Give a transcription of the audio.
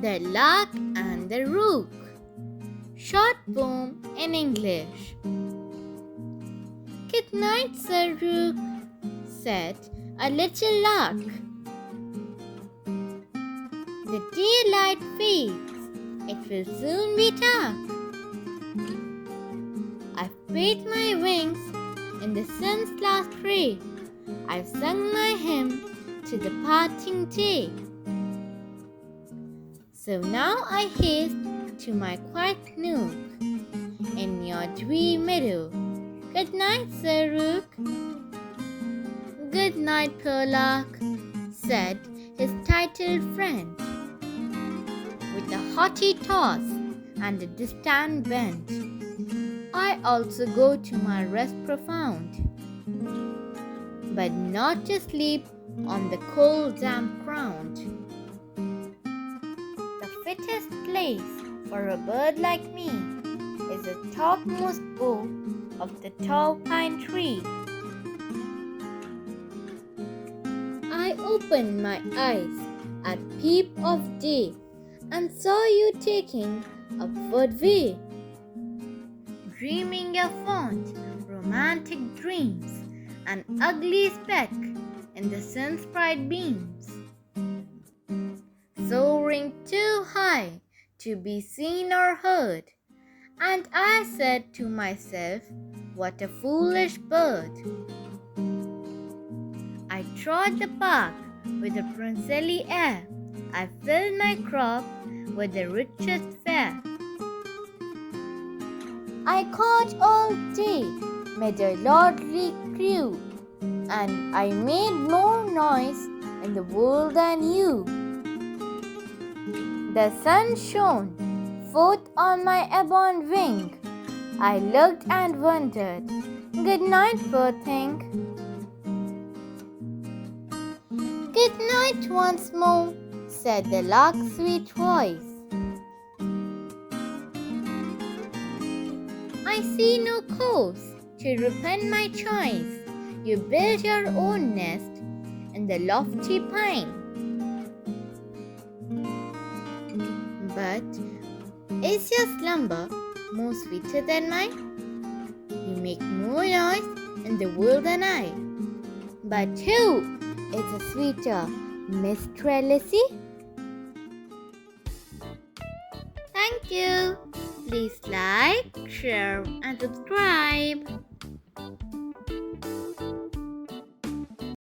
The Lark and the Rook. Short poem in English. Good night, Sir Rook, said a little lark. The daylight fades, it will soon be dark. I've spread my wings in the sun's last ray. I've sung my hymn to the parting day. So now I haste to my quiet nook in your dewy meadow. Good night, Sir Rook. Good night, poor Lark, said his titled friend, with a haughty toss and a distant bend. I also go to my rest profound, but not to sleep on the cold damp ground. The fittest place for a bird like me is the topmost bough of the tall pine tree. I opened my eyes at peep of day and saw you taking upward way, dreaming your fond, romantic dreams, an ugly speck in the sun's bright beams, soaring too high to be seen or heard. And I said to myself, what a foolish bird. I trod the park with a princely air. I filled my crop with the richest fare. I caught all day, made a lordly crew, and I made more noise in the world than you. The sun shone forth on my ebon wing. I looked and wondered. Good night, poor thing. Good night once more, said the lark's sweet voice. I see no cause to repent my choice. You build your own nest in the lofty pine. But is your slumber more sweeter than mine? You make more noise in the world than I. But who is a sweeter, Miss Trellisy? Thank you. Please like, share and subscribe.